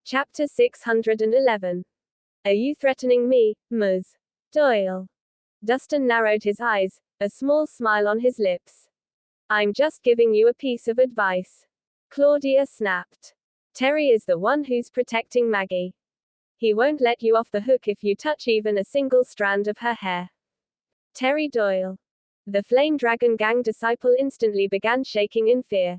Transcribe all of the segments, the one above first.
Chapter 611. Are you threatening me, Ms. Doyle? Dustin narrowed his eyes, a small smile on his lips. I'm just giving you a piece of advice. Claudia snapped. Terry is the one who's protecting Maggie. He won't let you off the hook if you touch even a single strand of her hair. Terry Doyle. The Flame Dragon Gang disciple instantly began shaking in fear.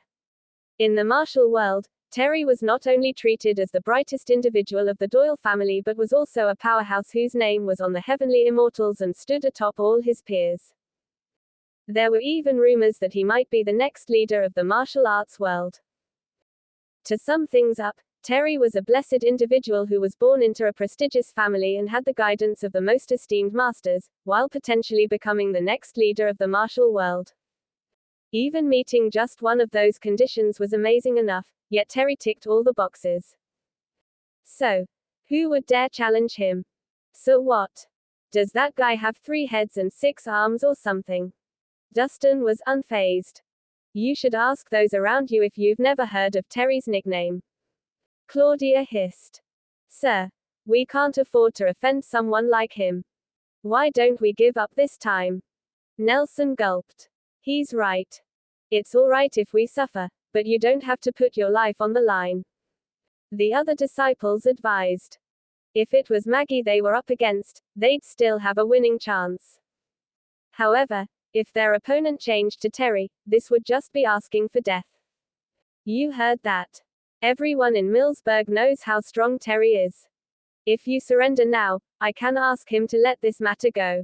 In the martial world, Terry was not only treated as the brightest individual of the Doyle family but was also a powerhouse whose name was on the Heavenly Immortals and stood atop all his peers. There were even rumors that he might be the next leader of the martial arts world. To sum things up, Terry was a blessed individual who was born into a prestigious family and had the guidance of the most esteemed masters, while potentially becoming the next leader of the martial world. Even meeting just one of those conditions was amazing enough, yet Terry ticked all the boxes. So, who would dare challenge him? So what? Does that guy have 3 heads and 6 arms or something? Dustin was unfazed. You should ask those around you if you've never heard of Terry's nickname. Claudia hissed. Sir, we can't afford to offend someone like him. Why don't we give up this time? Nelson gulped. He's right. It's all right if we suffer, but you don't have to put your life on the line. The other disciples advised. If it was Maggie they were up against, they'd still have a winning chance. However, if their opponent changed to Terry, this would just be asking for death. You heard that. Everyone in Millsburg knows how strong Terry is. If you surrender now, I can ask him to let this matter go.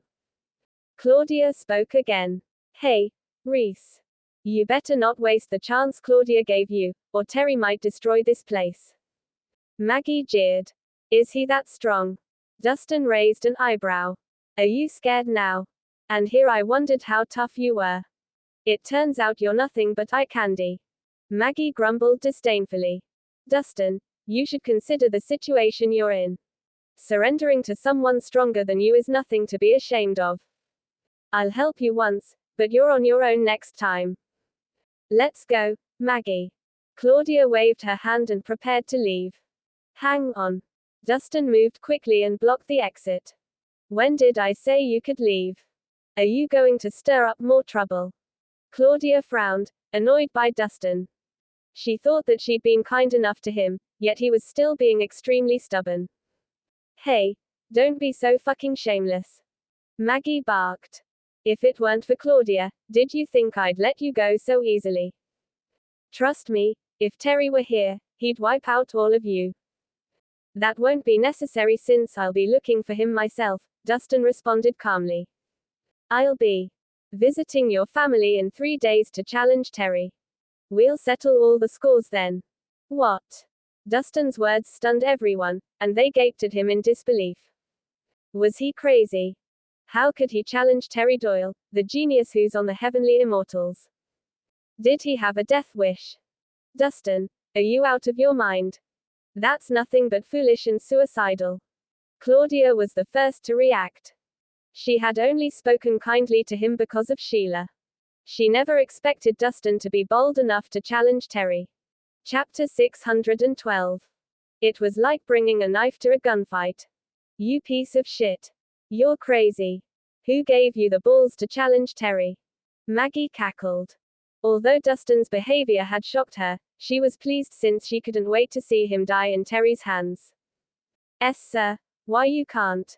Claudia spoke again. Hey, Rhys. You better not waste the chance Claudia gave you, or Terry might destroy this place. Maggie jeered. Is he that strong? Dustin raised an eyebrow. Are you scared now? And here I wondered how tough you were. It turns out you're nothing but eye candy. Maggie grumbled disdainfully. Dustin, you should consider the situation you're in. Surrendering to someone stronger than you is nothing to be ashamed of. I'll help you once, but you're on your own next time. Let's go, Maggie. Claudia waved her hand and prepared to leave. Hang on. Dustin moved quickly and blocked the exit. When did I say you could leave? Are you going to stir up more trouble? Claudia frowned, annoyed by Dustin. She thought that she'd been kind enough to him, yet he was still being extremely stubborn. Hey, don't be so fucking shameless. Maggie barked. If it weren't for Claudia, did you think I'd let you go so easily? Trust me, if Terry were here, he'd wipe out all of you. That won't be necessary since I'll be looking for him myself, Dustin responded calmly. I'll be visiting your family in 3 days to challenge Terry. We'll settle all the scores then. What? Dustin's words stunned everyone, and they gaped at him in disbelief. Was he crazy? How could he challenge Terry Doyle, the genius who's on the Heavenly Immortals? Did he have a death wish? Dustin, are you out of your mind? That's nothing but foolish and suicidal. Claudia was the first to react. She had only spoken kindly to him because of Sheila. She never expected Dustin to be bold enough to challenge Terry. Chapter 612. It was like bringing a knife to a gunfight. You piece of shit. You're crazy. Who gave you the balls to challenge Terry? Maggie cackled. Although Dustin's behavior had shocked her, she was pleased since she couldn't wait to see him die in Terry's hands. Sir, why you can't?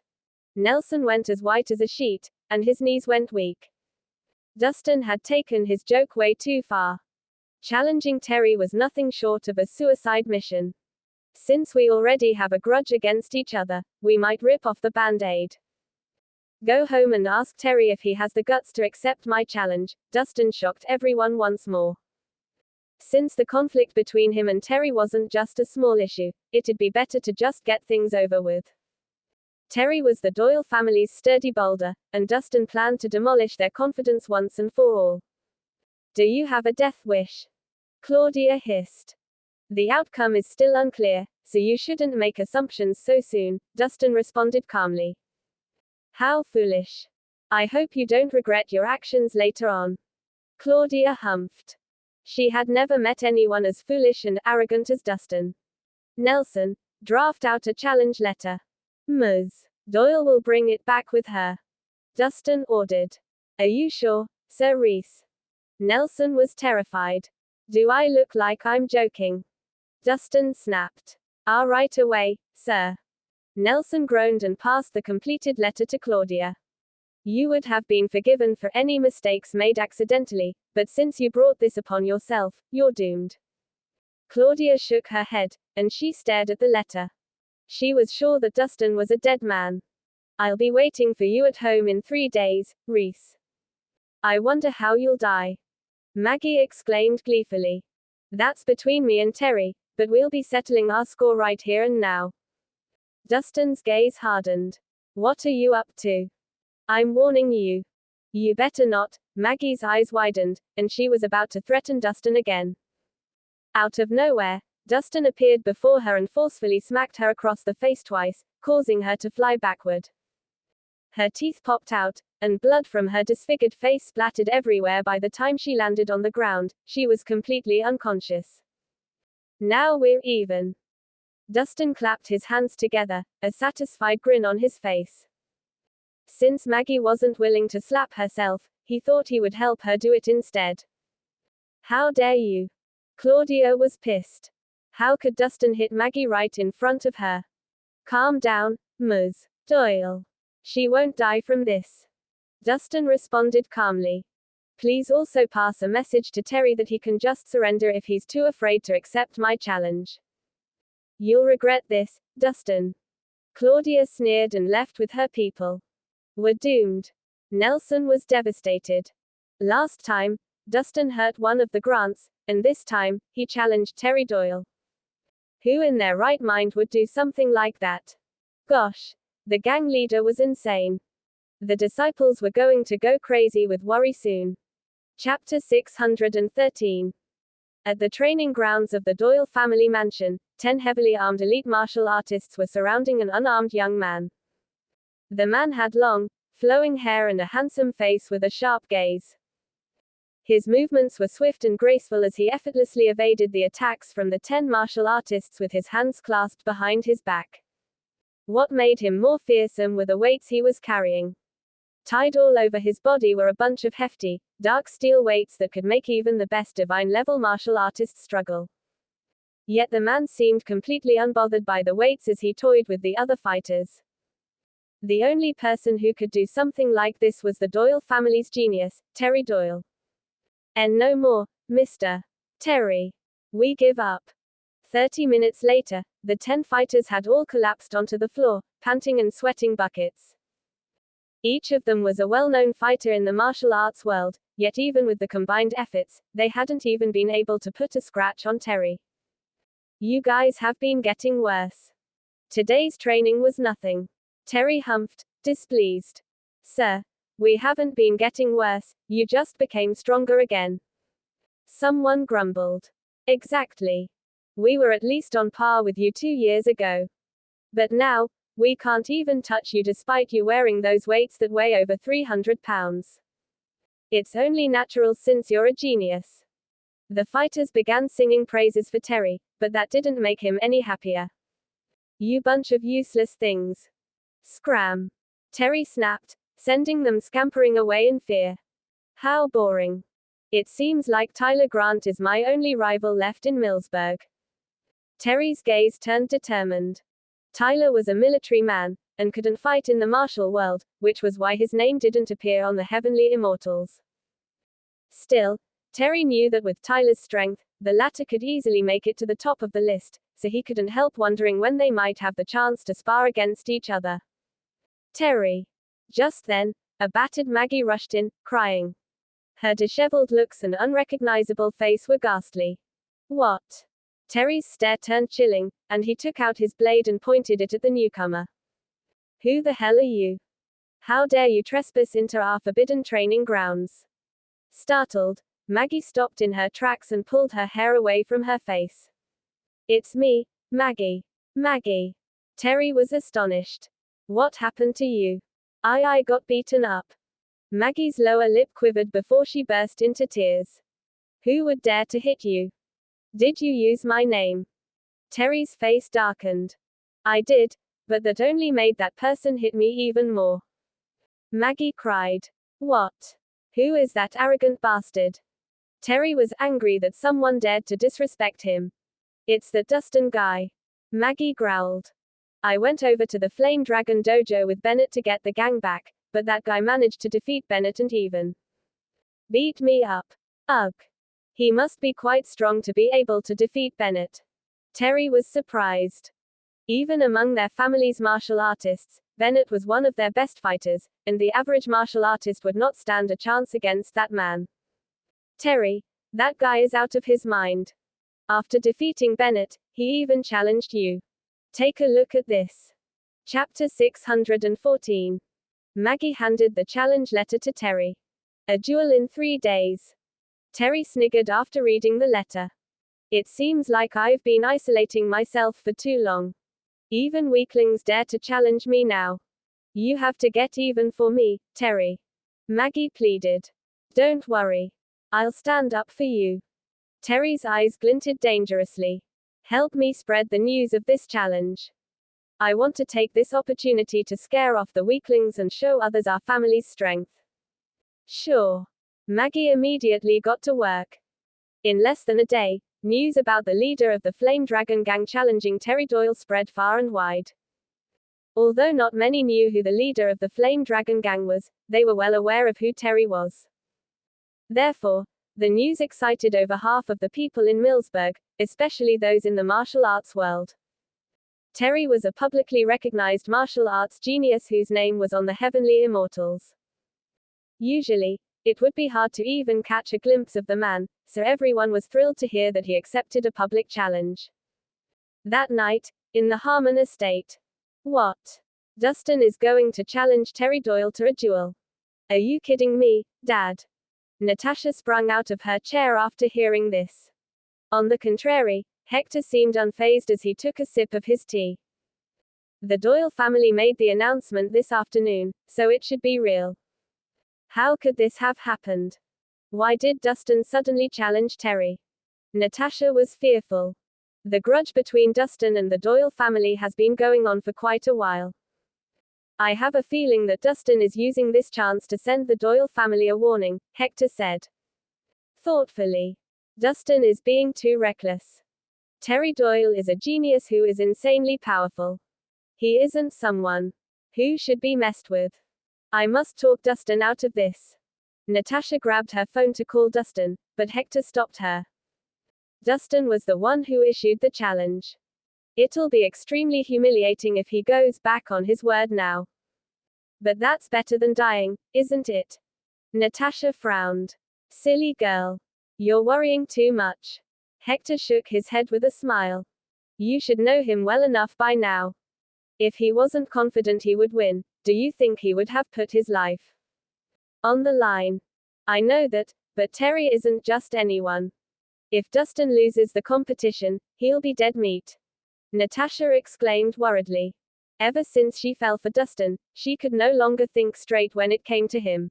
Nelson went as white as a sheet, and his knees went weak. Dustin had taken his joke way too far. Challenging Terry was nothing short of a suicide mission. Since we already have a grudge against each other, we might rip off the band-aid. Go home and ask Terry if he has the guts to accept my challenge, Dustin shocked everyone once more. Since the conflict between him and Terry wasn't just a small issue, it'd be better to just get things over with. Terry was the Doyle family's sturdy boulder, and Dustin planned to demolish their confidence once and for all. Do you have a death wish? Claudia hissed. The outcome is still unclear, so you shouldn't make assumptions so soon, Dustin responded calmly. How foolish. I hope you don't regret your actions later on. Claudia humphed. She had never met anyone as foolish and arrogant as Dustin. Nelson, Draft out a challenge letter. Ms. Doyle will bring it back with her. Dustin ordered. Are you sure, Sir Rhys? Nelson was terrified. Do I look like I'm joking? Dustin snapped. Right away, sir. Nelson groaned and passed the completed letter to Claudia. You would have been forgiven for any mistakes made accidentally, but since you brought this upon yourself, you're doomed. Claudia shook her head, and she stared at the letter. She was sure that Dustin was a dead man. I'll be waiting for you at home in 3 days, Rhys. I wonder how you'll die. Maggie exclaimed gleefully. That's between me and Terry, but we'll be settling our score right here and now. Dustin's gaze hardened. What are you up to? I'm warning you. You better not. Maggie's eyes widened, and she was about to threaten Dustin again. Out of nowhere, Dustin appeared before her and forcefully smacked her across the face twice, causing her to fly backward. Her teeth popped out, and blood from her disfigured face splattered everywhere. By the time she landed on the ground, she was completely unconscious. Now we're even. Dustin clapped his hands together, a satisfied grin on his face. Since Maggie wasn't willing to slap herself, he thought he would help her do it instead. How dare you? Claudia was pissed. How could Dustin hit Maggie right in front of her? Calm down, Ms. Doyle. She won't die from this. Dustin responded calmly. Please also pass a message to Terry that he can just surrender if he's too afraid to accept my challenge. You'll regret this, Dustin. Claudia sneered and left with her people. We're doomed. Nelson was devastated. Last time, Dustin hurt one of the Grants, and this time, he challenged Terry Doyle. Who in their right mind would do something like that? Gosh. The gang leader was insane. The disciples were going to go crazy with worry soon. Chapter 613. At the training grounds of the Doyle family mansion, 10 heavily armed elite martial artists were surrounding an unarmed young man. The man had long, flowing hair and a handsome face with a sharp gaze. His movements were swift and graceful as he effortlessly evaded the attacks from the 10 martial artists with his hands clasped behind his back. What made him more fearsome were the weights he was carrying. Tied all over his body were a bunch of hefty, dark steel weights that could make even the best divine-level martial artist struggle. Yet the man seemed completely unbothered by the weights as he toyed with the other fighters. The only person who could do something like this was the Doyle family's genius, Terry Doyle. And no more, Mr. Terry. We give up. 30 minutes later, the 10 fighters had all collapsed onto the floor, panting and sweating buckets. Each of them was a well-known fighter in the martial arts world, yet even with the combined efforts, they hadn't even been able to put a scratch on Terry. You guys have been getting worse. Today's training was nothing. Terry humphed, displeased. Sir, we haven't been getting worse, you just became stronger again. Someone grumbled. Exactly. We were at least on par with you 2 years ago. But now, we can't even touch you despite you wearing those weights that weigh over 300 pounds. It's only natural since you're a genius. The fighters began singing praises for Terry, but that didn't make him any happier. You bunch of useless things. Scram. Terry snapped, sending them scampering away in fear. How boring. It seems like Tyler Grant is my only rival left in Millsburg. Terry's gaze turned determined. Tyler was a military man, and couldn't fight in the martial world, which was why his name didn't appear on the Heavenly Immortals. Still, Terry knew that with Tyler's strength, the latter could easily make it to the top of the list, so he couldn't help wondering when they might have the chance to spar against each other. Terry. Just then, a battered Maggie rushed in, crying. Her disheveled looks and unrecognizable face were ghastly. What? Terry's stare turned chilling, and he took out his blade and pointed it at the newcomer. Who the hell are you? How dare you trespass into our forbidden training grounds? Startled, Maggie stopped in her tracks and pulled her hair away from her face. It's me, Maggie. Maggie. Terry was astonished. What happened to you? I got beaten up. Maggie's lower lip quivered before she burst into tears. Who would dare to hit you? Did you use my name? Terry's face darkened. I did, but that only made that person hit me even more. Maggie cried. What? Who is that arrogant bastard? Terry was angry that someone dared to disrespect him. It's that Dustin guy. Maggie growled. I went over to the Flame Dragon dojo with Bennett to get the gang back, but that guy managed to defeat Bennett and even beat me up. Ugh. He must be quite strong to be able to defeat Bennett. Terry was surprised. Even among their family's martial artists, Bennett was one of their best fighters, and the average martial artist would not stand a chance against that man. Terry, that guy is out of his mind. After defeating Bennett, he even challenged you. Take a look at this. Chapter 614. Maggie handed the challenge letter to Terry. A duel in 3 days. Terry sniggered after reading the letter. It seems like I've been isolating myself for too long. Even weaklings dare to challenge me now. You have to get even for me, Terry. Maggie pleaded. Don't worry. I'll stand up for you. Terry's eyes glinted dangerously. Help me spread the news of this challenge. I want to take this opportunity to scare off the weaklings and show others our family's strength. Sure. Maggie immediately got to work. In less than a day, news about the leader of the Flame Dragon gang challenging Terry Doyle spread far and wide. Although not many knew who the leader of the Flame Dragon gang was, they were well aware of who Terry was. Therefore, the news excited over half of the people in Millsburg, especially those in the martial arts world. Terry was a publicly recognized martial arts genius whose name was on the heavenly immortals. Usually, it would be hard to even catch a glimpse of the man, so everyone was thrilled to hear that he accepted a public challenge. That night, in the Harmon estate. What? Dustin is going to challenge Terry Doyle to a duel. Are you kidding me, Dad? Natasha sprung out of her chair after hearing this. On the contrary, Hector seemed unfazed as he took a sip of his tea. The Doyle family made the announcement this afternoon, so it should be real. How could this have happened? Why did Dustin suddenly challenge Terry? Natasha was fearful. The grudge between Dustin and the Doyle family has been going on for quite a while. I have a feeling that Dustin is using this chance to send the Doyle family a warning, Hector said. Thoughtfully. Dustin is being too reckless. Terry Doyle is a genius who is insanely powerful. He isn't someone who should be messed with. I must talk Dustin out of this. Natasha grabbed her phone to call Dustin, but Hector stopped her. Dustin was the one who issued the challenge. It'll be extremely humiliating if he goes back on his word now. But that's better than dying, isn't it? Natasha frowned. Silly girl. You're worrying too much. Hector shook his head with a smile. You should know him well enough by now. If he wasn't confident he would win, do you think he would have put his life on the line? I know that, but Terry isn't just anyone. If Dustin loses the competition, he'll be dead meat. Natasha exclaimed worriedly. Ever since she fell for Dustin, she could no longer think straight when it came to him.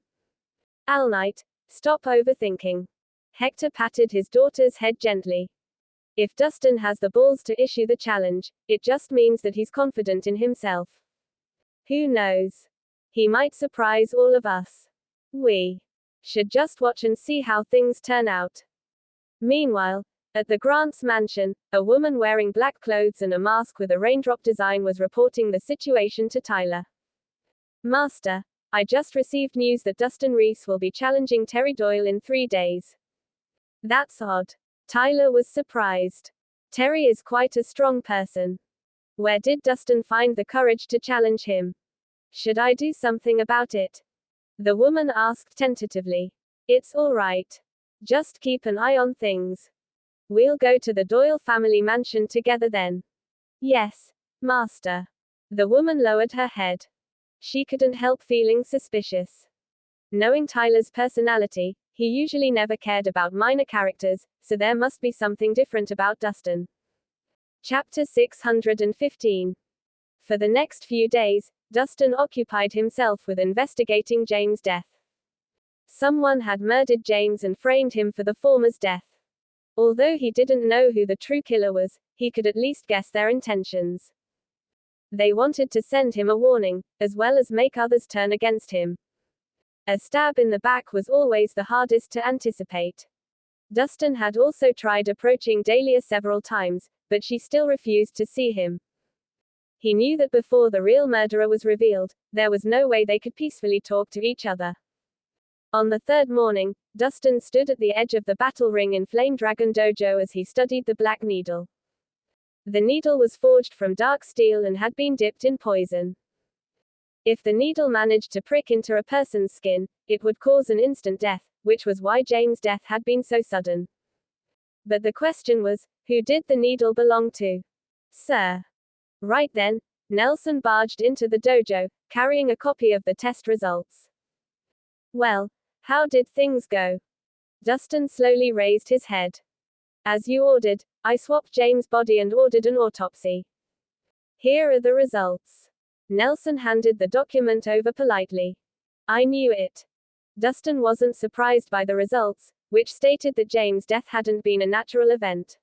Al Knight, stop overthinking. Hector patted his daughter's head gently. If Dustin has the balls to issue the challenge, it just means that he's confident in himself. Who knows? He might surprise all of us. We should just watch and see how things turn out. Meanwhile, at the Grants mansion, a woman wearing black clothes and a mask with a raindrop design was reporting the situation to Tyler. Master, I just received news that Dustin Rhys will be challenging Terry Doyle in 3 days. That's odd. Tyler was surprised. Terry is quite a strong person. Where did Dustin find the courage to challenge him? Should I do something about it? The woman asked tentatively. It's all right. Just keep an eye on things. We'll go to the Doyle family mansion together then. Yes, Master. The woman lowered her head. She couldn't help feeling suspicious. Knowing Tyler's personality, he usually never cared about minor characters, so there must be something different about Dustin. Chapter 615. For the next few days, Dustin occupied himself with investigating James' death. Someone had murdered James and framed him for the former's death. Although he didn't know who the true killer was, he could at least guess their intentions. They wanted to send him a warning, as well as make others turn against him. A stab in the back was always the hardest to anticipate. Dustin had also tried approaching Dahlia several times, but she still refused to see him. He knew that before the real murderer was revealed, there was no way they could peacefully talk to each other. On the third morning, Dustin stood at the edge of the battle ring in Flame Dragon Dojo as he studied the black needle. The needle was forged from dark steel and had been dipped in poison. If the needle managed to prick into a person's skin, it would cause an instant death, which was why James' death had been so sudden. But the question was, who did the needle belong to? Sir. Right then, Nelson barged into the dojo, carrying a copy of the test results. Well, how did things go? Dustin slowly raised his head. As you ordered, I swapped James' body and ordered an autopsy. Here are the results. Nelson handed the document over politely. I knew it. Dustin wasn't surprised by the results, which stated that James' death hadn't been a natural event.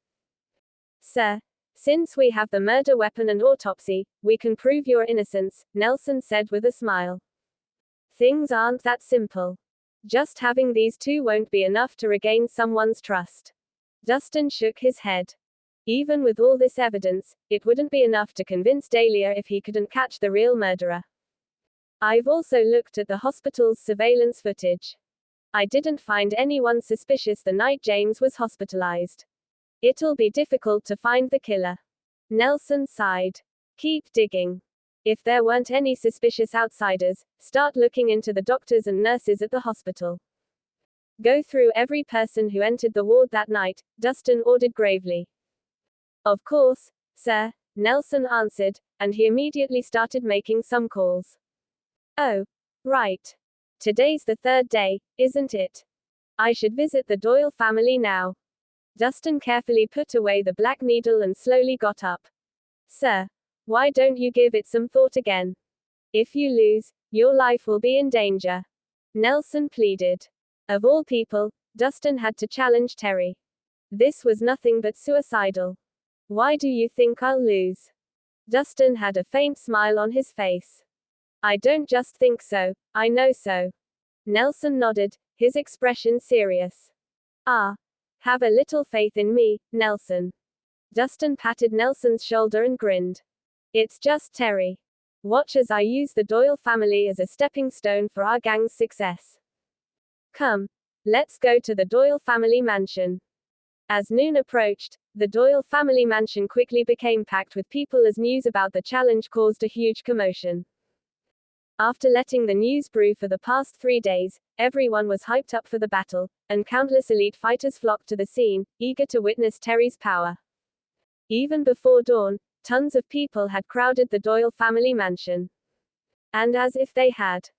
Sir, since we have the murder weapon and autopsy, we can prove your innocence, Nelson said with a smile. Things aren't that simple. Just having these two won't be enough to regain someone's trust. Dustin shook his head. Even with all this evidence, it wouldn't be enough to convince Dahlia if he couldn't catch the real murderer. I've also looked at the hospital's surveillance footage. I didn't find anyone suspicious the night James was hospitalized. It'll be difficult to find the killer. Nelson sighed. Keep digging. If there weren't any suspicious outsiders, start looking into the doctors and nurses at the hospital. Go through every person who entered the ward that night, Dustin ordered gravely. Of course, sir, Nelson answered, and he immediately started making some calls. Oh, right. Today's the third day, isn't it? I should visit the Doyle family now. Dustin carefully put away the black needle and slowly got up. Sir, why don't you give it some thought again? If you lose, your life will be in danger. Nelson pleaded. Of all people, Dustin had to challenge Terry. This was nothing but suicidal. Why do you think I'll lose? Dustin had a faint smile on his face. I don't just think so, I know so. Nelson nodded, his expression serious. Ah. Have a little faith in me, Nelson. Dustin patted Nelson's shoulder and grinned. It's just Terry. Watch as I use the Doyle family as a stepping stone for our gang's success. Come. Let's go to the Doyle family mansion. As noon approached, the Doyle family mansion quickly became packed with people as news about the challenge caused a huge commotion. After letting the news brew for the past 3 days, everyone was hyped up for the battle, and countless elite fighters flocked to the scene, eager to witness Terry's power. Even before dawn, tons of people had crowded the Doyle family mansion. And as if they had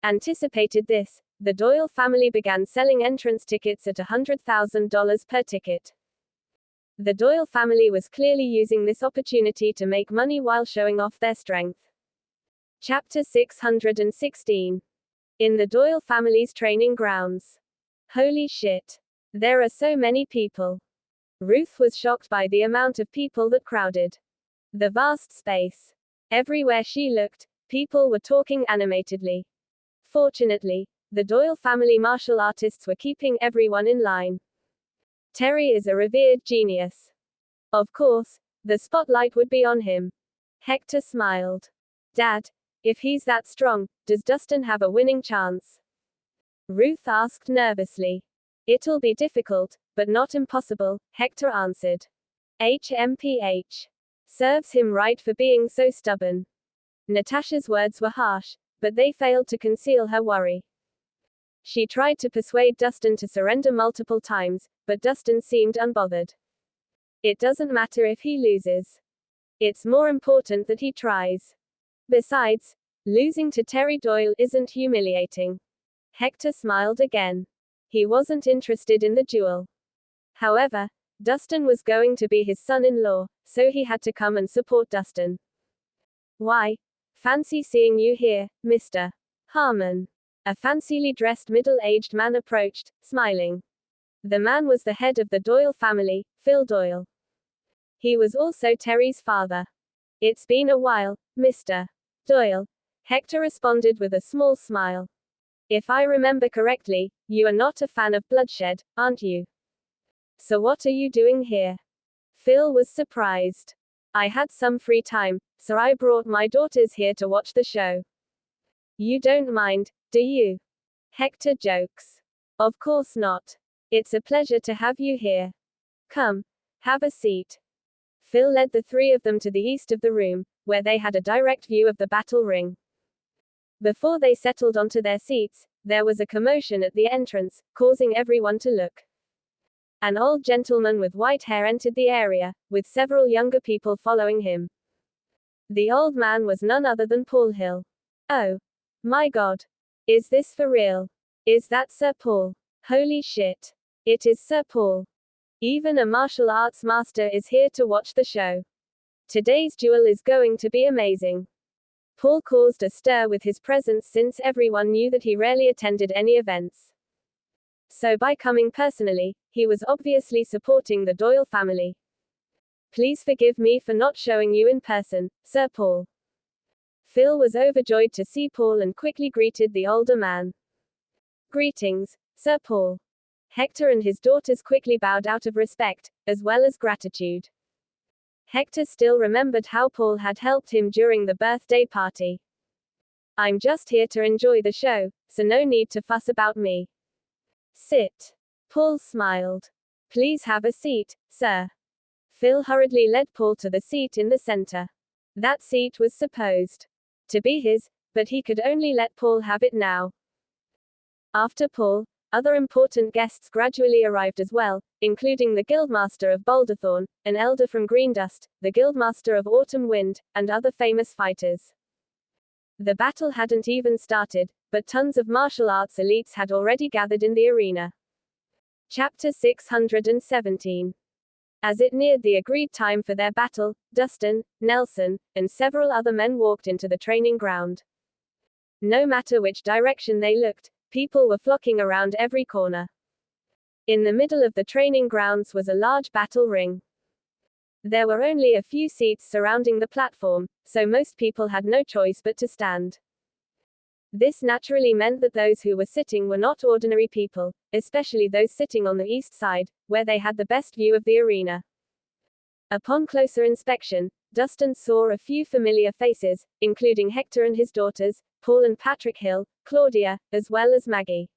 anticipated this, the Doyle family began selling entrance tickets at $100,000 per ticket. The Doyle family was clearly using this opportunity to make money while showing off their strength. Chapter 616. In the Doyle family's training grounds. Holy shit. There are so many people. Ruth was shocked by the amount of people that crowded the vast space. Everywhere she looked, people were talking animatedly. Fortunately, the Doyle family martial artists were keeping everyone in line. Terry is a revered genius. Of course, the spotlight would be on him. Hector smiled. Dad, if he's that strong, does Dustin have a winning chance? Ruth asked nervously. It'll be difficult, but not impossible, Hector answered. HMPH. Serves him right for being so stubborn. Natasha's words were harsh, but they failed to conceal her worry. She tried to persuade Dustin to surrender multiple times, but Dustin seemed unbothered. It doesn't matter if he loses. It's more important that he tries. Besides, losing to Terry Doyle isn't humiliating. Hector smiled again. He wasn't interested in the duel. However, Dustin was going to be his son-in-law, so he had to come and support Dustin. Why? Fancy seeing you here, Mr. Harmon. A fancily dressed middle-aged man approached, smiling. The man was the head of the Doyle family, Phil Doyle. He was also Terry's father. It's been a while, Mr. Doyle, Hector responded with a small smile. If I remember correctly, you are not a fan of bloodshed, aren't you? So what are you doing here? Phil was surprised. I had some free time, so I brought my daughters here to watch the show. You don't mind, do you? Hector jokes. Of course not. It's a pleasure to have you here. Come, have a seat. Phil led the three of them to the east of the room, where they had a direct view of the battle ring. Before they settled onto their seats, there was a commotion at the entrance, causing everyone to look. An old gentleman with white hair entered the area, with several younger people following him. The old man was none other than Paul Hill. Oh, my God. Is this for real? Is that Sir Paul? Holy shit. It is Sir Paul. Even a martial arts master is here to watch the show. Today's duel is going to be amazing. Paul caused a stir with his presence since everyone knew that he rarely attended any events. So by coming personally, he was obviously supporting the Doyle family. Please forgive me for not showing you in person, Sir Paul. Phil was overjoyed to see Paul and quickly greeted the older man. Greetings, Sir Paul. Hector and his daughters quickly bowed out of respect, as well as gratitude. Hector still remembered how Paul had helped him during the birthday party. I'm just here to enjoy the show, so no need to fuss about me. Sit. Paul smiled. Please have a seat, sir. Phil hurriedly led Paul to the seat in the center. That seat was supposed to be his, but he could only let Paul have it now. After Paul, other important guests gradually arrived as well, including the Guildmaster of Boulderthorn, an elder from Greendust, the Guildmaster of Autumn Wind, and other famous fighters. The battle hadn't even started, but tons of martial arts elites had already gathered in the arena. Chapter 617. As it neared the agreed time for their battle, Dustin, Nelson, and several other men walked into the training ground. No matter which direction they looked, people were flocking around every corner. In the middle of the training grounds was a large battle ring. There were only a few seats surrounding the platform, so most people had no choice but to stand. This naturally meant that those who were sitting were not ordinary people, especially those sitting on the east side, where they had the best view of the arena. Upon closer inspection, Dustin saw a few familiar faces, including Hector and his daughters, Paul and Patrick Hill, Claudia, as well as Maggie.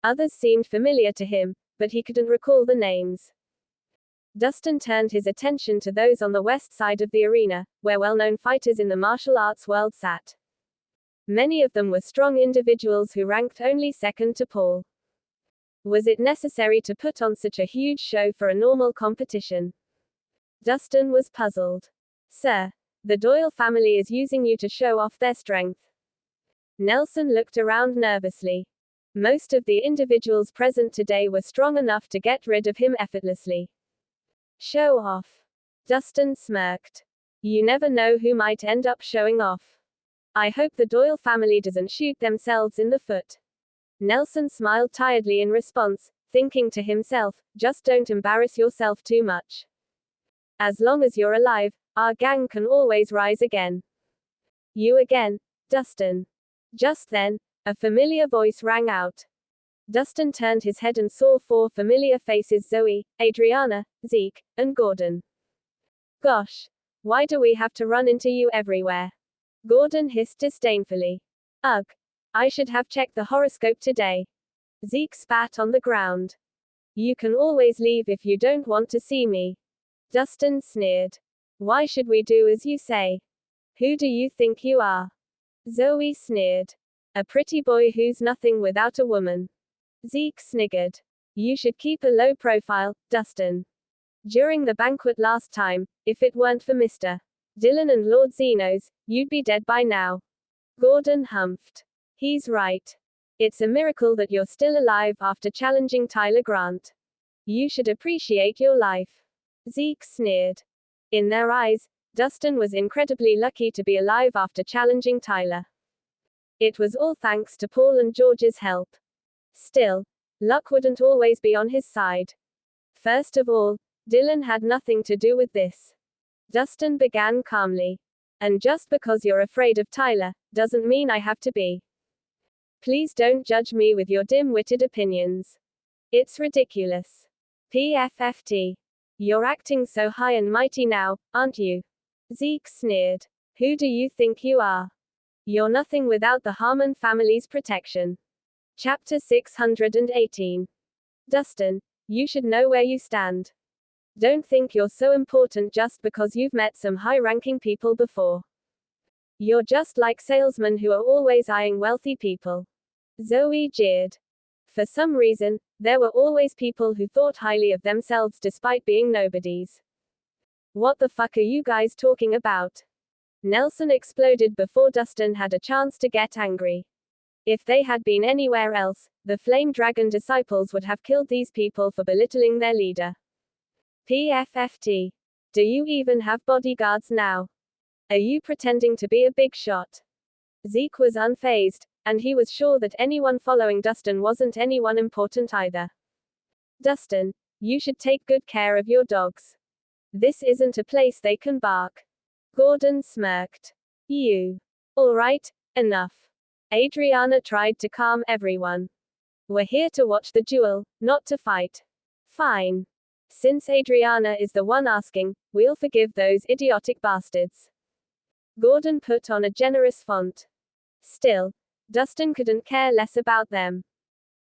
Others seemed familiar to him, but he couldn't recall the names. Dustin turned his attention to those on the west side of the arena, where well-known fighters in the martial arts world sat. Many of them were strong individuals who ranked only second to Paul. Was it necessary to put on such a huge show for a normal competition? Dustin was puzzled. Sir, the Doyle family is using you to show off their strength. Nelson looked around nervously. Most of the individuals present today were strong enough to get rid of him effortlessly. Show off. Dustin smirked. You never know who might end up showing off. I hope the Doyle family doesn't shoot themselves in the foot. Nelson smiled tiredly in response, thinking to himself, just don't embarrass yourself too much. As long as you're alive, our gang can always rise again. You again, Dustin. Just then, a familiar voice rang out. Dustin turned his head and saw four familiar faces: Zoe, Adriana, Zeke, and Gordon. Gosh. Why do we have to run into you everywhere? Gordon hissed disdainfully. Ugh. I should have checked the horoscope today. Zeke spat on the ground. You can always leave if you don't want to see me. Dustin sneered. Why should we do as you say? Who do you think you are? Zoe sneered. A pretty boy who's nothing without a woman. Zeke sniggered. You should keep a low profile, Dustin. During the banquet last time, if it weren't for Mr. Dillon and Lord Zenos, you'd be dead by now. Gordon humphed. He's right. It's a miracle that you're still alive after challenging Tyler Grant. You should appreciate your life. Zeke sneered. In their eyes, Dustin was incredibly lucky to be alive after challenging Tyler. It was all thanks to Paul and George's help. Still, luck wouldn't always be on his side. First of all, Dillon had nothing to do with this. Dustin began calmly. And just because you're afraid of Tyler, doesn't mean I have to be. Please don't judge me with your dim-witted opinions. It's ridiculous. PFFT. You're acting so high and mighty now, aren't you? Zeke sneered. Who do you think you are? You're nothing without the Harmon family's protection. Chapter 618. Dustin, you should know where you stand. Don't think you're so important just because you've met some high-ranking people before. You're just like salesmen who are always eyeing wealthy people. Zoe jeered. For some reason, there were always people who thought highly of themselves despite being nobodies. What the fuck are you guys talking about? Nelson exploded before Dustin had a chance to get angry. If they had been anywhere else, the Flame Dragon disciples would have killed these people for belittling their leader. PFFT. Do you even have bodyguards now? Are you pretending to be a big shot? Zeke was unfazed, and he was sure that anyone following Dustin wasn't anyone important either. Dustin, you should take good care of your dogs. This isn't a place they can bark. Gordon smirked. You. Alright, enough. Adriana tried to calm everyone. We're here to watch the duel, not to fight. Fine. Since Adriana is the one asking, we'll forgive those idiotic bastards. Gordon put on a generous font. Still, Dustin couldn't care less about them.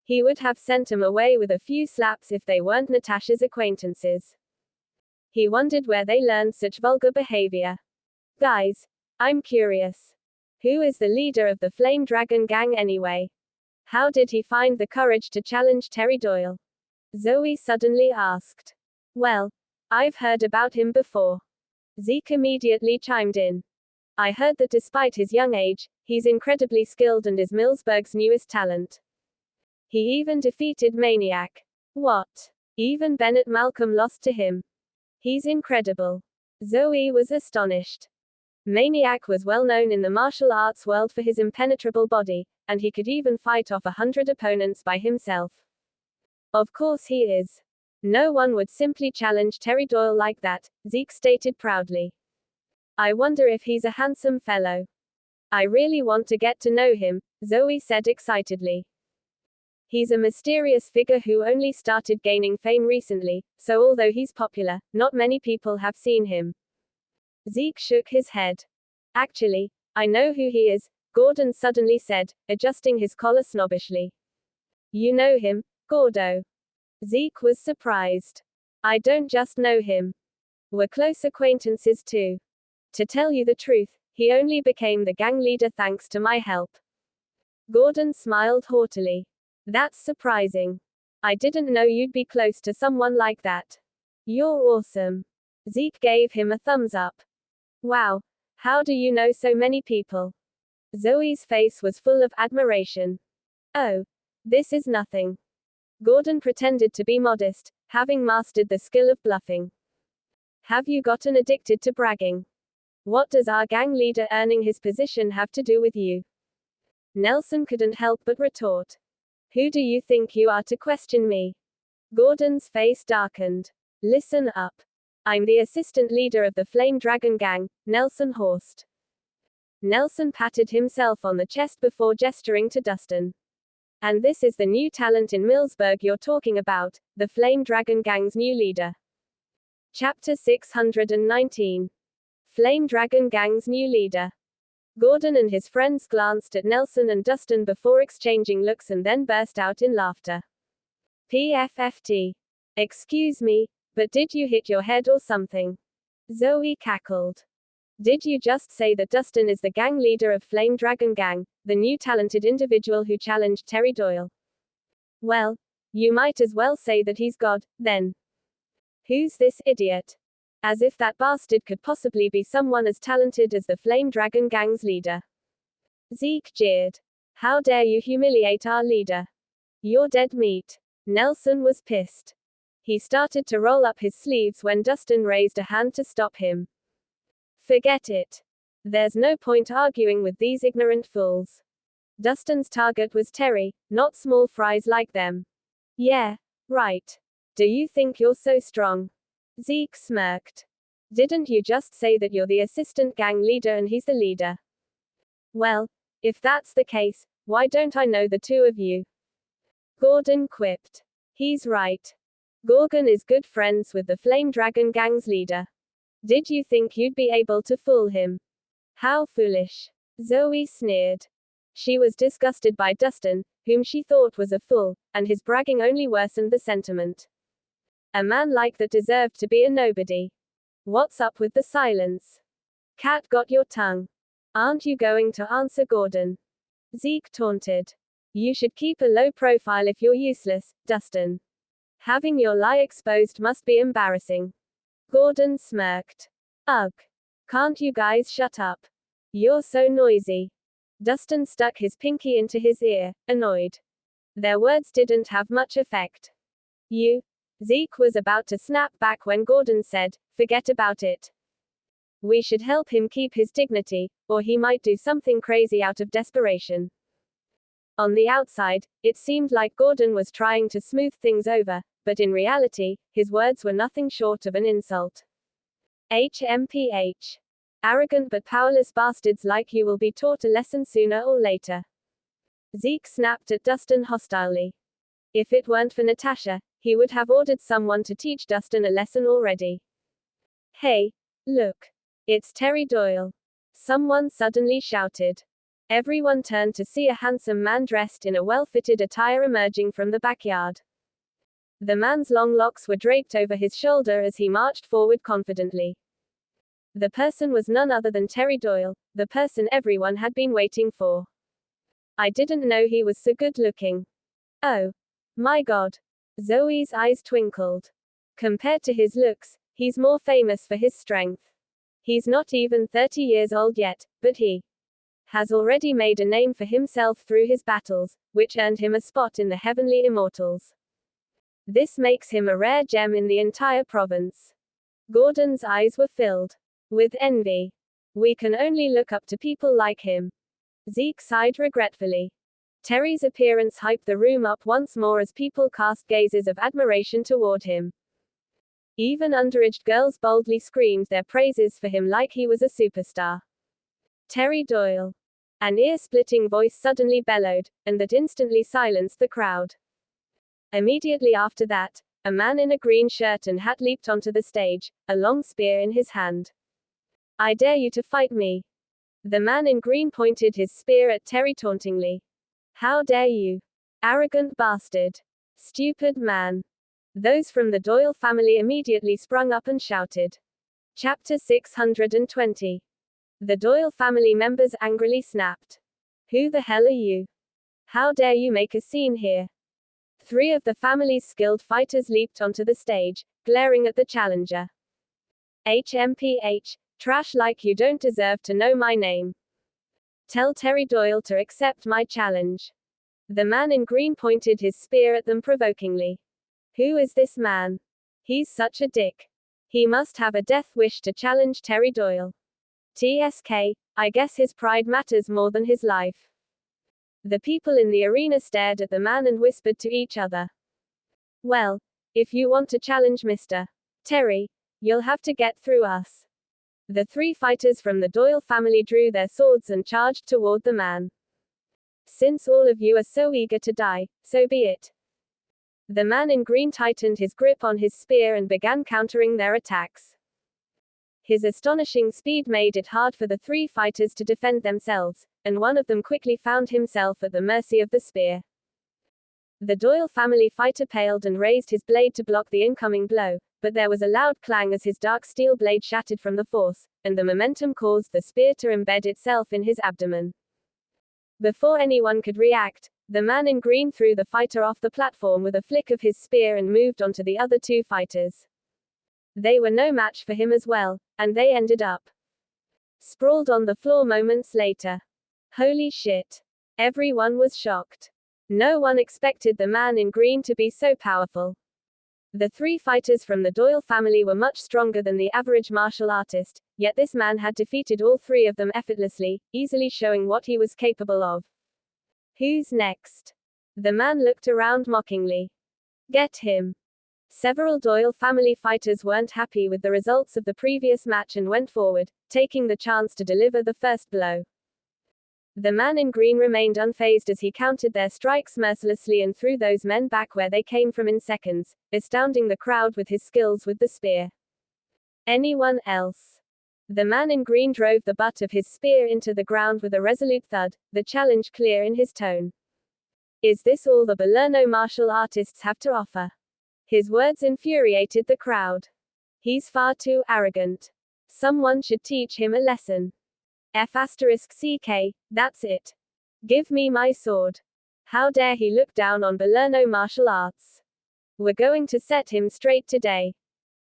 He would have sent them away with a few slaps if they weren't Natasha's acquaintances. He wondered where they learned such vulgar behavior. Guys, I'm curious. Who is the leader of the Flame Dragon gang anyway? How did he find the courage to challenge Terry Doyle? Zoe suddenly asked. Well, I've heard about him before. Zeke immediately chimed in. I heard that despite his young age, he's incredibly skilled and is Millsburg's newest talent. He even defeated Maniac. What? Even Bennett Malcolm lost to him. He's incredible. Zoe was astonished. Maniac was well known in the martial arts world for his impenetrable body, and he could even fight off 100 opponents by himself. Of course he is. No one would simply challenge Terry Doyle like that, Zeke stated proudly. I wonder if he's a handsome fellow. I really want to get to know him, Zoe said excitedly. He's a mysterious figure who only started gaining fame recently, so although he's popular, not many people have seen him. Zeke shook his head. Actually, I know who he is, Gordon suddenly said, adjusting his collar snobbishly. You know him, Gordo? Zeke was surprised. I don't just know him. We're close acquaintances too. To tell you the truth, he only became the gang leader thanks to my help. Gordon smiled haughtily. That's surprising. I didn't know you'd be close to someone like that. You're awesome. Zeke gave him a thumbs up. Wow, how do you know so many people? Zoe's face was full of admiration. Oh, this is nothing. Gordon pretended to be modest, having mastered the skill of bluffing. Have you gotten addicted to bragging? What does our gang leader earning his position have to do with you? Nelson couldn't help but retort. Who do you think you are to question me? Gordon's face darkened. Listen up. I'm the assistant leader of the Flame Dragon gang, Nelson Horst. Nelson patted himself on the chest before gesturing to Dustin. And this is the new talent in Millsburg you're talking about, the Flame Dragon gang's new leader. Chapter 619. Flame Dragon gang's new leader. Gordon and his friends glanced at Nelson and Dustin before exchanging looks and then burst out in laughter. PFFT. Excuse me, but did you hit your head or something? Zoe cackled. Did you just say that Dustin is the gang leader of Flame Dragon Gang, the new talented individual who challenged Terry Doyle? Well, you might as well say that he's God, then. Who's this idiot? As if that bastard could possibly be someone as talented as the Flame Dragon Gang's leader. Zeke jeered. How dare you humiliate our leader? You're dead meat. Nelson was pissed. He started to roll up his sleeves when Dustin raised a hand to stop him. Forget it. There's no point arguing with these ignorant fools. Dustin's target was Terry, not small fries like them. Yeah, right. Do you think you're so strong? Zeke smirked. Didn't you just say that you're the assistant gang leader and he's the leader? Well, if that's the case, why don't I know the two of you? Gordon quipped. He's right. Gorgon is good friends with the Flame Dragon gang's leader. Did you think you'd be able to fool him? How foolish. Zoe sneered. She was disgusted by Dustin, whom she thought was a fool, and his bragging only worsened the sentiment. A man like that deserved to be a nobody. What's up with the silence? Cat got your tongue. Aren't you going to answer Gordon? Zeke taunted. You should keep a low profile if you're useless, Dustin. Having your lie exposed must be embarrassing. Gordon smirked. Ugh. Can't you guys shut up? You're so noisy. Dustin stuck his pinky into his ear, annoyed. Their words didn't have much effect. Zeke was about to snap back when Gordon said, forget about it. We should help him keep his dignity, or he might do something crazy out of desperation. On the outside, it seemed like Gordon was trying to smooth things over, but in reality, his words were nothing short of an insult. HMPH. Arrogant but powerless bastards like you will be taught a lesson sooner or later. Zeke snapped at Dustin hostilely. If it weren't for Natasha, he would have ordered someone to teach Dustin a lesson already. Hey, look. It's Terry Doyle. Someone suddenly shouted. Everyone turned to see a handsome man dressed in a well-fitted attire emerging from the backyard. The man's long locks were draped over his shoulder as he marched forward confidently. The person was none other than Terry Doyle, the person everyone had been waiting for. I didn't know he was so good looking. Oh. My God. Zoe's eyes twinkled. Compared to his looks, he's more famous for his strength. He's not even 30 years old yet, but he has already made a name for himself through his battles, which earned him a spot in the Heavenly Immortals. This makes him a rare gem in the entire province. Gordon's eyes were filled with envy. We can only look up to people like him. Zeke sighed regretfully. Terry's appearance hyped the room up once more as people cast gazes of admiration toward him. Even underage girls boldly screamed their praises for him like he was a superstar. Terry Doyle. An ear-splitting voice suddenly bellowed, and that instantly silenced the crowd. Immediately after that, a man in a green shirt and hat leaped onto the stage, a long spear in his hand. I dare you to fight me. The man in green pointed his spear at Terry tauntingly. How dare you? Arrogant bastard. Stupid man. Those from the Doyle family immediately sprung up and shouted. Chapter 620. The Doyle family members angrily snapped. Who the hell are you? How dare you make a scene here? 3 of the family's skilled fighters leaped onto the stage, glaring at the challenger. HMPH, trash like you don't deserve to know my name. Tell Terry Doyle to accept my challenge. The man in green pointed his spear at them provokingly. Who is this man? He's such a dick. He must have a death wish to challenge Terry Doyle. TSK, I guess his pride matters more than his life. The people in the arena stared at the man and whispered to each other. Well, if you want to challenge Mr. Terry, you'll have to get through us. The 3 fighters from the Doyle family drew their swords and charged toward the man. Since all of you are so eager to die, so be it. The man in green tightened his grip on his spear and began countering their attacks. His astonishing speed made it hard for the 3 fighters to defend themselves, and one of them quickly found himself at the mercy of the spear. The Doyle family fighter paled and raised his blade to block the incoming blow, but there was a loud clang as his dark steel blade shattered from the force, and the momentum caused the spear to embed itself in his abdomen. Before anyone could react, the man in green threw the fighter off the platform with a flick of his spear and moved on to the other 2 fighters. They were no match for him as well, and they ended up sprawled on the floor moments later. Holy shit. Everyone was shocked. No one expected the man in green to be so powerful. The 3 fighters from the Doyle family were much stronger than the average martial artist, yet this man had defeated all 3 of them effortlessly, easily showing what he was capable of. Who's next? The man looked around mockingly. Get him. Several Doyle family fighters weren't happy with the results of the previous match and went forward, taking the chance to deliver the first blow. The man in green remained unfazed as he countered their strikes mercilessly and threw those men back where they came from in seconds, astounding the crowd with his skills with the spear. Anyone else? The man in green drove the butt of his spear into the ground with a resolute thud, the challenge clear in his tone. Is this all the Balerno martial artists have to offer? His words infuriated the crowd. He's far too arrogant. Someone should teach him a lesson. F***CK, that's it. Give me my sword. How dare he look down on Balerno martial arts? We're going to set him straight today.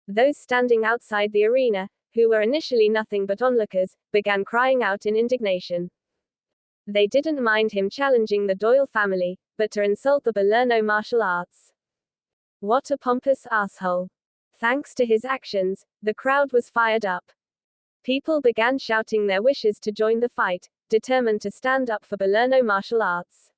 Those standing outside the arena, who were initially nothing but onlookers, began crying out in indignation. They didn't mind him challenging the Doyle family, but to insult the Balerno martial arts. What a pompous asshole. Thanks to his actions, the crowd was fired up. People began shouting their wishes to join the fight, determined to stand up for Balerno martial arts.